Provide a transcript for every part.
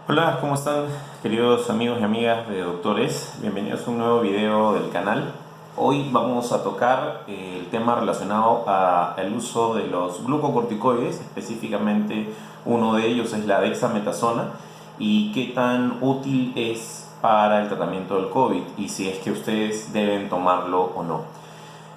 Hola, ¿cómo están queridos amigos y amigas de doctores? Bienvenidos a un nuevo video del canal. Hoy vamos a tocar el tema relacionado al uso de los glucocorticoides, específicamente uno de ellos es la dexametasona y qué tan útil es para el tratamiento del COVID y si es que ustedes deben tomarlo o no.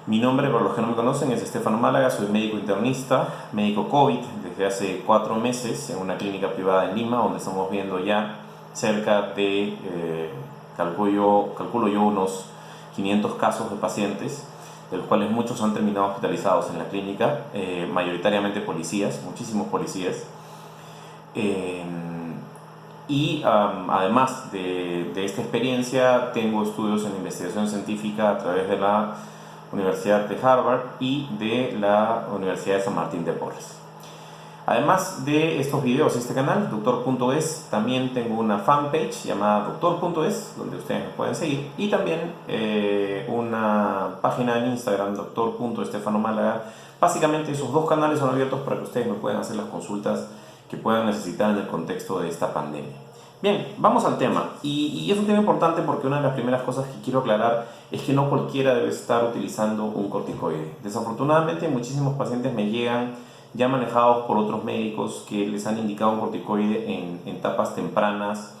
Mi nombre, para los que no me conocen, es Estefano Málaga, soy médico internista, médico COVID desde hace 4 meses en una clínica privada en Lima, donde estamos viendo ya cerca de, calculo yo, unos 500 casos de pacientes, de los cuales muchos han terminado hospitalizados en la clínica, mayoritariamente policías, muchísimos policías. Eh, Además de esta experiencia, tengo estudios en investigación científica a través de la Universidad de Harvard y de la Universidad de San Martín de Porres. Además de estos videos y este canal, doctor.es, también tengo una fanpage llamada doctor.es, donde ustedes me pueden seguir, y también una página en Instagram, doctor.estefanomálaga. Básicamente esos dos canales son abiertos para que ustedes me puedan hacer las consultas que puedan necesitar en el contexto de esta pandemia. Bien, vamos al tema. Y es un tema importante porque una de las primeras cosas que quiero aclarar es que no cualquiera debe estar utilizando un corticoide. Desafortunadamente, muchísimos pacientes me llegan ya manejados por otros médicos que les han indicado un corticoide en etapas tempranas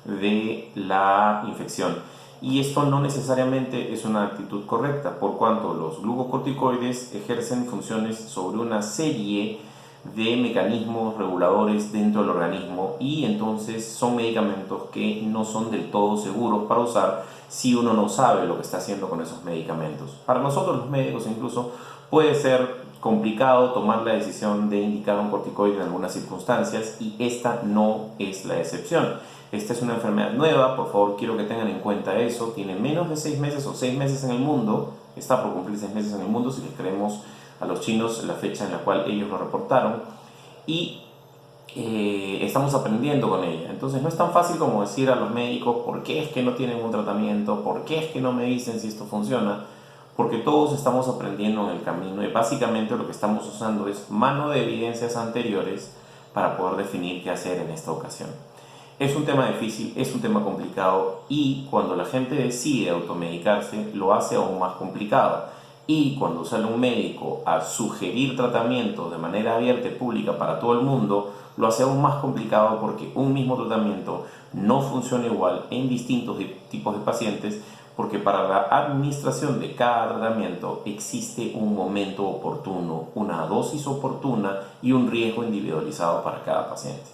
de la infección. Y esto no necesariamente es una actitud correcta, por cuanto los glucocorticoides ejercen funciones sobre una serie de mecanismos reguladores dentro del organismo y entonces son medicamentos que no son del todo seguros para usar si uno no sabe lo que está haciendo con esos medicamentos. Para nosotros los médicos incluso puede ser complicado tomar la decisión de indicar un corticoide en algunas circunstancias y esta no es la excepción. Esta es una enfermedad nueva, por favor quiero que tengan en cuenta eso, tiene menos de 6 meses o 6 meses en el mundo, está por cumplir 6 meses en el mundo si les creemos a los chinos la fecha en la cual ellos lo reportaron y estamos aprendiendo con ella. Entonces no es tan fácil como decir a los médicos por qué es que no tienen un tratamiento, por qué es que no me dicen si esto funciona, porque todos estamos aprendiendo en el camino y básicamente lo que estamos usando es mano de evidencias anteriores para poder definir qué hacer en esta ocasión. Es un tema difícil, es un tema complicado y cuando la gente decide automedicarse lo hace aún más complicado. Y cuando sale un médico a sugerir tratamiento de manera abierta y pública para todo el mundo, lo hace aún más complicado porque un mismo tratamiento no funciona igual en distintos tipos de pacientes, porque para la administración de cada tratamiento existe un momento oportuno, una dosis oportuna y un riesgo individualizado para cada paciente.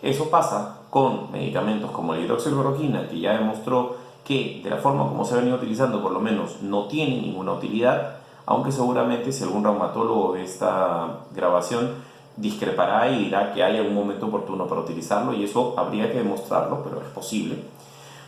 Eso pasa con medicamentos como la hidroxicloroquina, que ya demostró que de la forma como se ha venido utilizando por lo menos no tiene ninguna utilidad, aunque seguramente si algún reumatólogo ve esta grabación discrepará y dirá que hay algún momento oportuno para utilizarlo y eso habría que demostrarlo, pero es posible.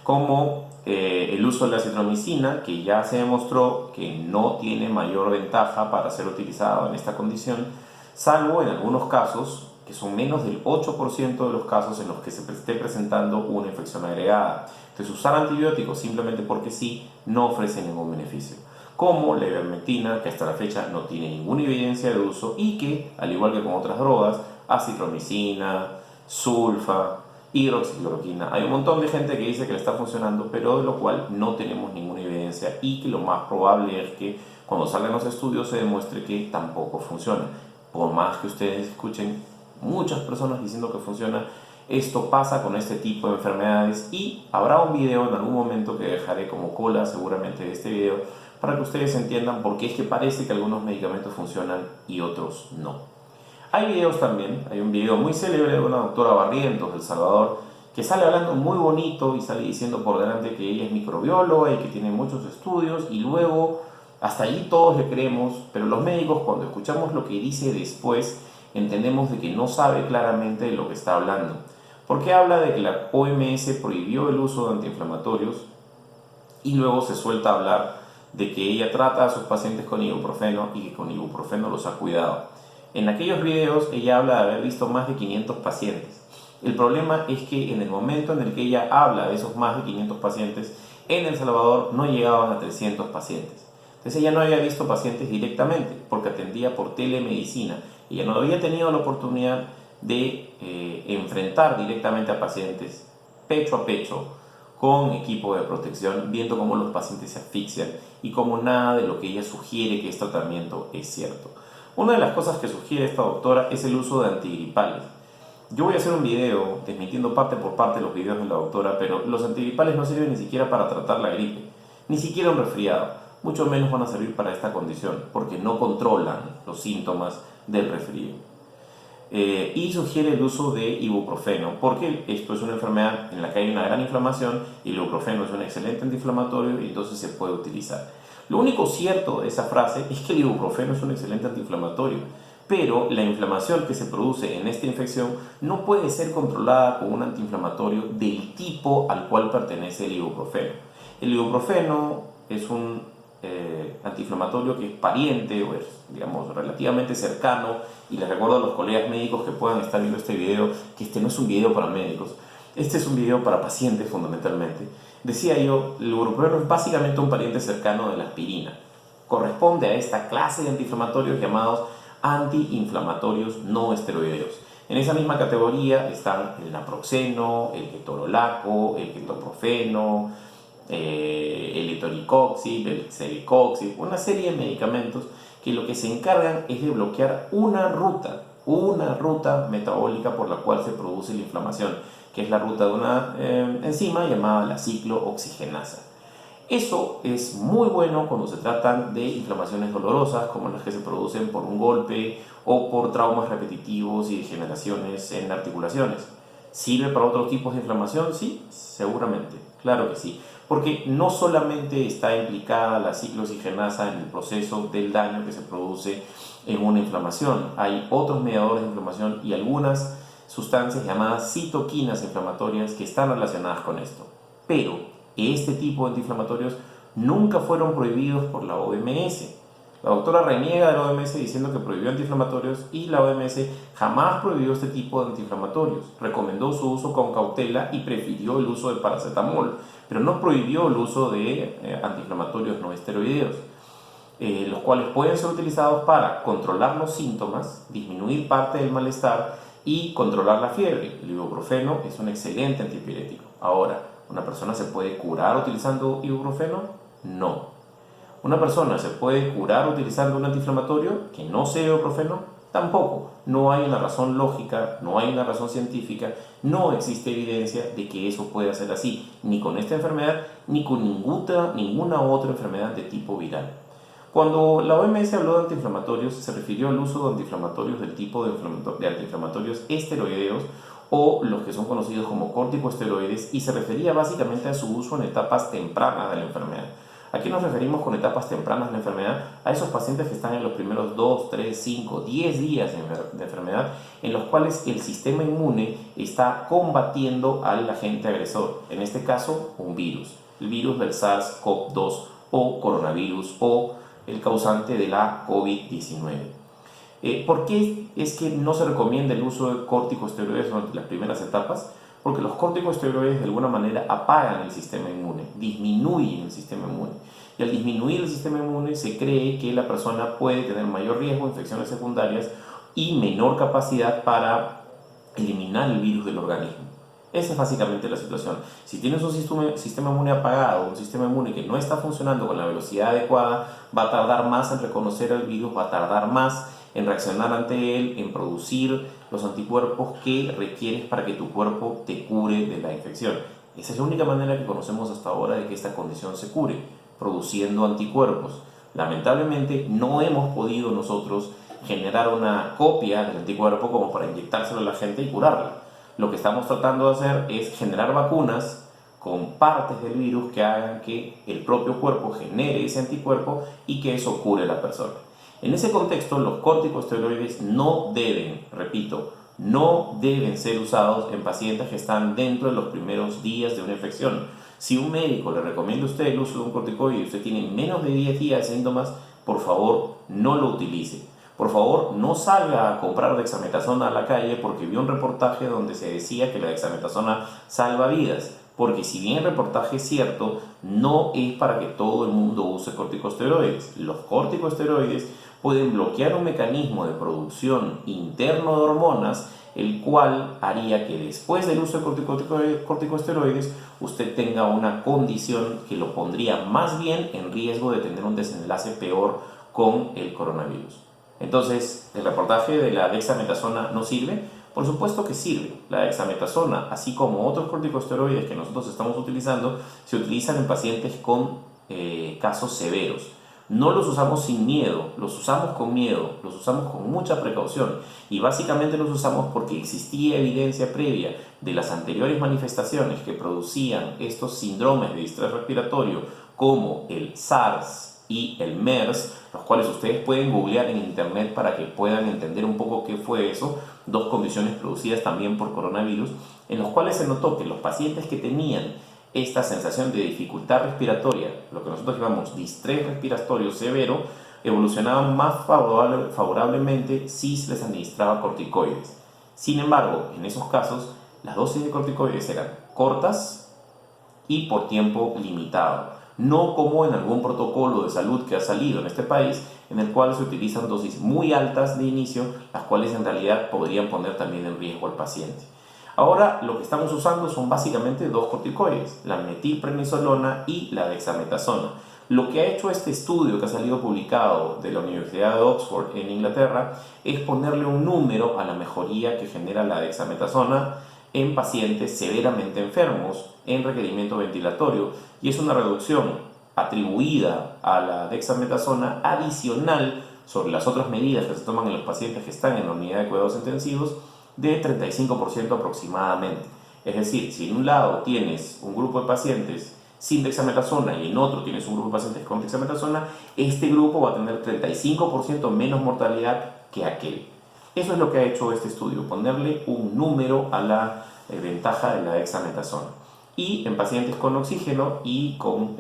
Como el uso de la citromicina, que ya se demostró que no tiene mayor ventaja para ser utilizado en esta condición, salvo en algunos casos, que son menos del 8% de los casos en los que se esté presentando una infección agregada. Entonces, usar antibióticos simplemente porque sí no ofrece ningún beneficio. Como la ivermectina, que hasta la fecha no tiene ninguna evidencia de uso y que, al igual que con otras drogas, acitromicina, sulfa, hidroxicloroquina, hay un montón de gente que dice que le está funcionando, pero de lo cual no tenemos ninguna evidencia y que lo más probable es que cuando salgan los estudios se demuestre que tampoco funciona. Por más que ustedes escuchen muchas personas diciendo que funciona, esto pasa con este tipo de enfermedades y habrá un video en algún momento que dejaré como cola seguramente de este video para que ustedes entiendan por qué es que parece que algunos medicamentos funcionan y otros no. Hay videos también, hay un video muy célebre de una doctora Barrientos del Salvador que sale hablando muy bonito y sale diciendo por delante que ella es microbióloga y que tiene muchos estudios y luego hasta allí todos le creemos, pero los médicos cuando escuchamos lo que dice después entendemos de que no sabe claramente de lo que está hablando. Porque habla de que la OMS prohibió el uso de antiinflamatorios y luego se suelta a hablar de que ella trata a sus pacientes con ibuprofeno y que con ibuprofeno los ha cuidado. En aquellos videos ella habla de haber visto más de 500 pacientes. El problema es que en el momento en el que ella habla de esos más de 500 pacientes, en El Salvador no llegaban a 300 pacientes. Entonces ella no había visto pacientes directamente porque atendía por telemedicina. Ella no había tenido la oportunidad de enfrentar directamente a pacientes pecho a pecho con equipo de protección, viendo cómo los pacientes se asfixian y cómo nada de lo que ella sugiere que es tratamiento es cierto. Una de las cosas que sugiere esta doctora es el uso de antigripales. Yo voy a hacer un video desmintiendo parte por parte los videos de la doctora, pero los antigripales no sirven ni siquiera para tratar la gripe, ni siquiera un resfriado, mucho menos van a servir para esta condición, porque no controlan los síntomas del resfrío. Y sugiere el uso de ibuprofeno, porque esto es una enfermedad en la que hay una gran inflamación y el ibuprofeno es un excelente antiinflamatorio y entonces se puede utilizar. Lo único cierto de esa frase es que el ibuprofeno es un excelente antiinflamatorio, pero la inflamación que se produce en esta infección no puede ser controlada con un antiinflamatorio del tipo al cual pertenece el ibuprofeno. El ibuprofeno es un antiinflamatorio que es pariente o es, digamos, relativamente cercano, y les recuerdo a los colegas médicos que puedan estar viendo este video que este no es un video para médicos, este es un video para pacientes fundamentalmente. Decía yo, el ibuprofeno es básicamente un pariente cercano de la aspirina, corresponde a esta clase de antiinflamatorios llamados antiinflamatorios no esteroideos. En esa misma categoría están el naproxeno, el ketorolaco, el ketoprofeno, el etoricoxib, el celecoxib, una serie de medicamentos que lo que se encargan es de bloquear una ruta metabólica por la cual se produce la inflamación, que es la ruta de una enzima llamada la ciclooxigenasa. Eso es muy bueno cuando se tratan de inflamaciones dolorosas, como las que se producen por un golpe o por traumas repetitivos y degeneraciones en articulaciones. ¿Sirve para otros tipos de inflamación? Sí, seguramente, claro que sí. Porque no solamente está implicada la ciclooxigenasa en el proceso del daño que se produce en una inflamación, hay otros mediadores de inflamación y algunas sustancias llamadas citoquinas inflamatorias que están relacionadas con esto. Pero este tipo de antiinflamatorios nunca fueron prohibidos por la OMS. La doctora reniega de la OMS diciendo que prohibió antiinflamatorios y la OMS jamás prohibió este tipo de antiinflamatorios. Recomendó su uso con cautela y prefirió el uso de paracetamol, pero no prohibió el uso de antiinflamatorios no esteroideos, los cuales pueden ser utilizados para controlar los síntomas, disminuir parte del malestar y controlar la fiebre. El ibuprofeno es un excelente antipirético. Ahora, ¿una persona se puede curar utilizando ibuprofeno? No. ¿Una persona se puede curar utilizando un antiinflamatorio que no sea ibuprofeno? Tampoco. No hay una razón lógica, no hay una razón científica, no existe evidencia de que eso pueda ser así, ni con esta enfermedad, ni con ninguna otra enfermedad de tipo viral. Cuando la OMS habló de antiinflamatorios, se refirió al uso de antiinflamatorios del tipo de antiinflamatorios esteroideos o los que son conocidos como corticosteroides, y se refería básicamente a su uso en etapas tempranas de la enfermedad. ¿A qué nos referimos con etapas tempranas de la enfermedad? A esos pacientes que están en los primeros 2, 3, 5, 10 días de enfermedad, en los cuales el sistema inmune está combatiendo al agente agresor, en este caso un virus, el virus del SARS-CoV-2 o coronavirus o el causante de la COVID-19. ¿Por qué es que no se recomienda el uso de corticosteroides durante las primeras etapas? Porque los corticosteroides de alguna manera apagan el sistema inmune, disminuyen el sistema inmune. Y al disminuir el sistema inmune se cree que la persona puede tener mayor riesgo de infecciones secundarias y menor capacidad para eliminar el virus del organismo. Esa es básicamente la situación. Si tienes un sistema inmune apagado, un sistema inmune que no está funcionando con la velocidad adecuada, va a tardar más en reconocer al virus, va a tardar más en reaccionar ante él, en producir los anticuerpos que requieres para que tu cuerpo te cure de la infección. Esa es la única manera que conocemos hasta ahora de que esta condición se cure, produciendo anticuerpos. Lamentablemente no hemos podido nosotros generar una copia del anticuerpo como para inyectárselo a la gente y curarla. Lo que estamos tratando de hacer es generar vacunas con partes del virus que hagan que el propio cuerpo genere ese anticuerpo y que eso cure a la persona. En ese contexto, los corticosteroides no deben, repito, no deben ser usados en pacientes que están dentro de los primeros días de una infección. Si un médico le recomienda a usted el uso de un corticoide y usted tiene menos de 10 días de síntomas, por favor, no lo utilice. Por favor, no salga a comprar dexametasona a la calle porque vio un reportaje donde se decía que la dexametasona salva vidas. Porque si bien el reportaje es cierto, no es para que todo el mundo use corticosteroides. Los corticosteroides pueden bloquear un mecanismo de producción interno de hormonas el cual haría que después del uso de corticosteroides usted tenga una condición que lo pondría más bien en riesgo de tener un desenlace peor con el coronavirus. Entonces, ¿el reportaje de la dexametasona no sirve? Por supuesto que sirve. La dexametasona, así como otros corticosteroides que nosotros estamos utilizando, se utilizan en pacientes con casos severos. No los usamos sin miedo, los usamos con miedo, los usamos con mucha precaución y básicamente los usamos porque existía evidencia previa de las anteriores manifestaciones que producían estos síndromes de distrés respiratorio como el SARS y el MERS, los cuales ustedes pueden googlear en internet para que puedan entender un poco qué fue eso, dos condiciones producidas también por coronavirus, en los cuales se notó que los pacientes que tenían esta sensación de dificultad respiratoria, lo que nosotros llamamos distrés respiratorio severo, evolucionaban más favorablemente si se les administraba corticoides. Sin embargo, en esos casos, las dosis de corticoides eran cortas y por tiempo limitado, no como en algún protocolo de salud que ha salido en este país, en el cual se utilizan dosis muy altas de inicio, las cuales en realidad podrían poner también en riesgo al paciente. Ahora lo que estamos usando son básicamente dos corticoides, la metilprednisolona y la dexametasona. Lo que ha hecho este estudio que ha salido publicado de la Universidad de Oxford en Inglaterra es ponerle un número a la mejoría que genera la dexametasona en pacientes severamente enfermos en requerimiento ventilatorio, y es una reducción atribuida a la dexametasona adicional sobre las otras medidas que se toman en los pacientes que están en la unidad de cuidados intensivos de 35% aproximadamente. Es decir, si en un lado tienes un grupo de pacientes sin dexametasona y en otro tienes un grupo de pacientes con dexametasona, este grupo va a tener 35% menos mortalidad que aquel. Eso es lo que ha hecho este estudio, ponerle un número a la ventaja de la dexametasona. Y en pacientes con oxígeno y con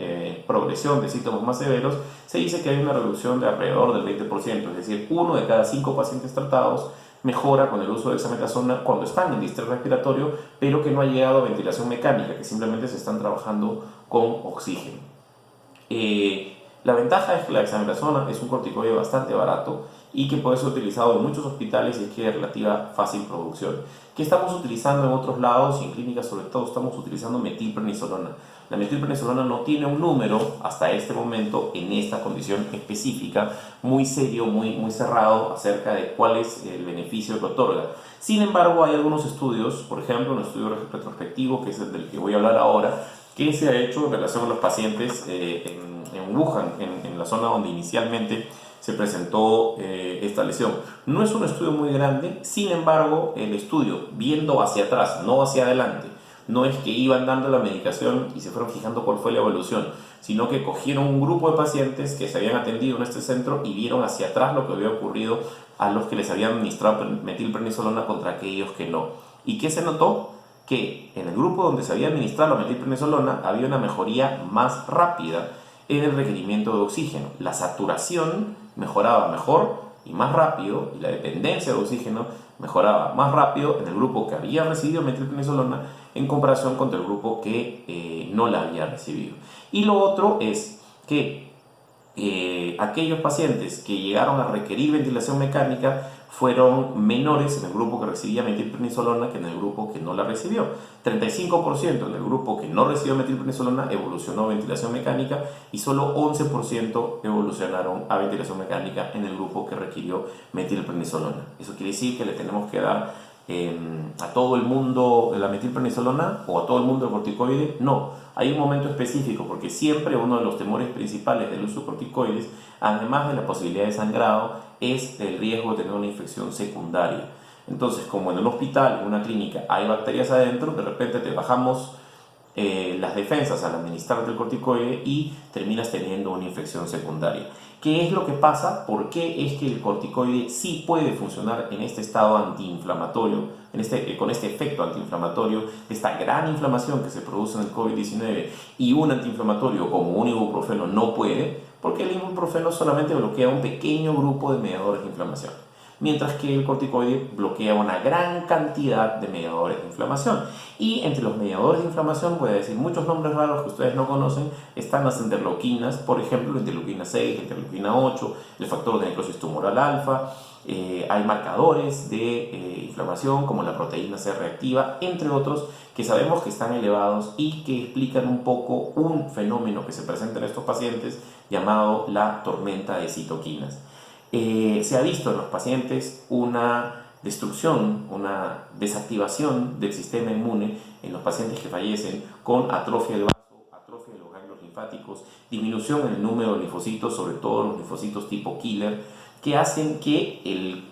progresión de síntomas más severos, se dice que hay una reducción de alrededor del 20%, es decir, 1 de cada 5 pacientes tratados mejora con el uso de dexametasona cuando están en distrés respiratorio, pero que no ha llegado a ventilación mecánica, que simplemente se están trabajando con oxígeno. La ventaja es que la dexametasona es un corticoide bastante barato y que puede ser utilizado en muchos hospitales y es que de relativa fácil producción. ¿Qué estamos utilizando en otros lados y en clínicas? Sobre todo estamos utilizando metilprednisolona. La metilprednisolona no tiene un número hasta este momento en esta condición específica, muy serio, muy cerrado acerca de cuál es el beneficio que otorga. Sin embargo, hay algunos estudios, por ejemplo, un estudio retrospectivo, que es el del que voy a hablar ahora, que se ha hecho en relación a los pacientes en Wuhan, en la zona donde inicialmente se presentó esta lesión. No es un estudio muy grande, sin embargo, el estudio, viendo hacia atrás, no hacia adelante, no es que iban dando la medicación y se fueron fijando cuál fue la evolución, sino que cogieron un grupo de pacientes que se habían atendido en este centro y vieron hacia atrás lo que había ocurrido a los que les habían administrado metilprednisolona contra aquellos que no. ¿Y qué se notó? Que en el grupo donde se había administrado la metilprednisolona había una mejoría más rápida en el requerimiento de oxígeno. La saturación mejoraba mejor y más rápido, y la dependencia de oxígeno mejoraba más rápido en el grupo que había recibido metilprednisolona en comparación con el grupo que no la había recibido. Y lo otro es que aquellos pacientes que llegaron a requerir ventilación mecánica fueron menores en el grupo que recibía metilprednisolona que en el grupo que no la recibió. 35% en el grupo que no recibió metilprednisolona evolucionó a ventilación mecánica y solo 11% evolucionaron a ventilación mecánica en el grupo que requirió metilprednisolona. Eso quiere decir que le tenemos que dar a todo el mundo la metilprednisolona o a todo el mundo el corticoide. No, hay un momento específico, porque siempre uno de los temores principales del uso de corticoides, además de la posibilidad de sangrado, es el riesgo de tener una infección secundaria. Entonces, como en un hospital, en una clínica, hay bacterias adentro, de repente te bajamos las defensas al administrarte el corticoide y terminas teniendo una infección secundaria. ¿Qué es lo que pasa? ¿Por qué es que el corticoide sí puede funcionar en este estado antiinflamatorio, con este efecto antiinflamatorio, esta gran inflamación que se produce en el COVID-19, y un antiinflamatorio como un ibuprofeno no puede? Porque el ibuprofeno solamente bloquea un pequeño grupo de mediadores de inflamación. mientras que el corticoide bloquea una gran cantidad de mediadores de inflamación. Y entre los mediadores de inflamación, voy a decir muchos nombres raros que ustedes no conocen, están las interleuquinas, por ejemplo, la interleuquina 6, la interleuquina 8, el factor de necrosis tumoral alfa, hay marcadores de inflamación como la proteína C reactiva, entre otros, que sabemos que están elevados y que explican un poco un fenómeno que se presenta en estos pacientes llamado la tormenta de citoquinas. Se ha visto en los pacientes una destrucción, una desactivación del sistema inmune en los pacientes que fallecen con atrofia del vaso, atrofia de los ganglios linfáticos, disminución en el número de linfocitos, sobre todo los linfocitos tipo killer, que hacen que el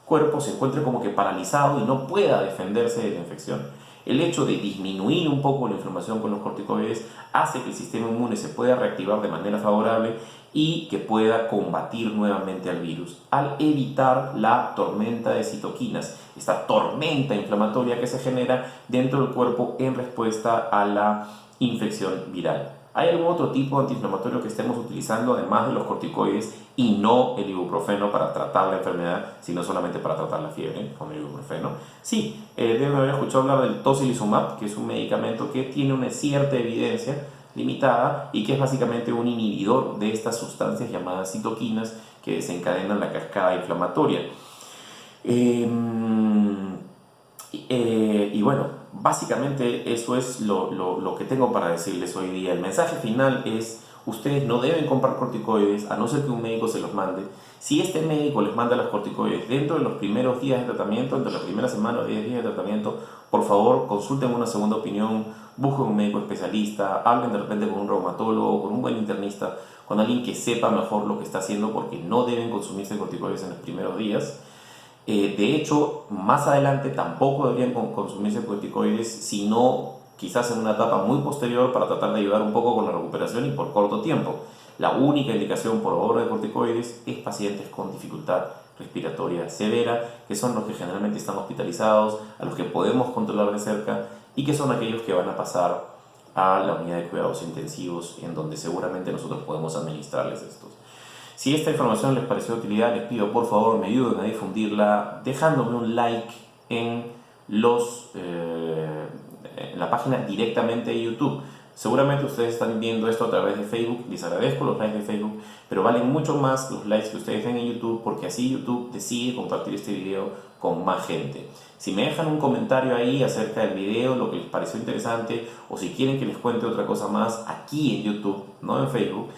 cuerpo se encuentre como que paralizado y no pueda defenderse de la infección. El hecho de disminuir un poco la inflamación con los corticoides hace que el sistema inmune se pueda reactivar de manera favorable y que pueda combatir nuevamente al virus, al evitar la tormenta de citoquinas, esta tormenta inflamatoria que se genera dentro del cuerpo en respuesta a la infección viral. ¿Hay algún otro tipo de antiinflamatorio que estemos utilizando además de los corticoides y no el ibuprofeno para tratar la enfermedad, sino solamente para tratar la fiebre con el ibuprofeno? Sí, deben haber escuchado hablar del tocilizumab, que es un medicamento que tiene una cierta evidencia limitada y que es básicamente un inhibidor de estas sustancias llamadas citoquinas que desencadenan la cascada inflamatoria. Y bueno, básicamente eso es lo que tengo para decirles hoy día. El mensaje final es: ustedes no deben comprar corticoides a no ser que un médico se los mande. Si este médico les manda los corticoides dentro de los primeros días de tratamiento, entre la primera semana o 10 días de tratamiento, por favor consulten una segunda opinión, busquen un médico especialista, hablen de repente con un reumatólogo, con un buen internista, con alguien que sepa mejor lo que está haciendo, porque no deben consumirse corticoides en los primeros días. De hecho, más adelante tampoco deberían consumirse corticoides, sino quizás en una etapa muy posterior para tratar de ayudar un poco con la recuperación y por corto tiempo. La única indicación por ahora de corticoides es pacientes con dificultad respiratoria severa, que son los que generalmente están hospitalizados, a los que podemos controlar de cerca y que son aquellos que van a pasar a la unidad de cuidados intensivos, en donde seguramente nosotros podemos administrarles estos. Si esta información les pareció de utilidad, les pido por favor me ayuden a difundirla dejándome un like en la página directamente de YouTube. Seguramente ustedes están viendo esto a través de Facebook, les agradezco los likes de Facebook, pero valen mucho más los likes que ustedes den en YouTube, porque así YouTube decide compartir este video con más gente. Si me dejan un comentario ahí acerca del video, lo que les pareció interesante, o si quieren que les cuente otra cosa más aquí en YouTube, no en Facebook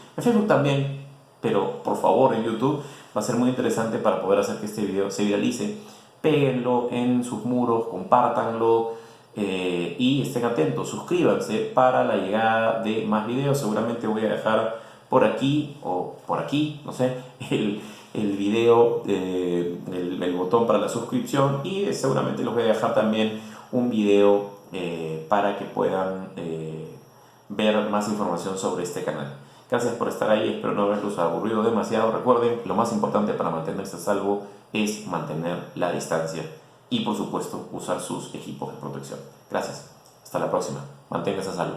también, pero por favor en YouTube va a ser muy interesante para poder hacer que este video se viralice. Péguenlo en sus muros, compártanlo y estén atentos, suscríbanse para la llegada de más videos. Seguramente voy a dejar por aquí o por aquí, no sé, el video, el botón para la suscripción, y seguramente les voy a dejar también un video para que puedan ver más información sobre este canal. Gracias por estar ahí, espero no haberlos aburrido demasiado. Recuerden, lo más importante para mantenerse a salvo es mantener la distancia y, por supuesto, usar sus equipos de protección. Gracias, hasta la próxima, manténganse a salvo.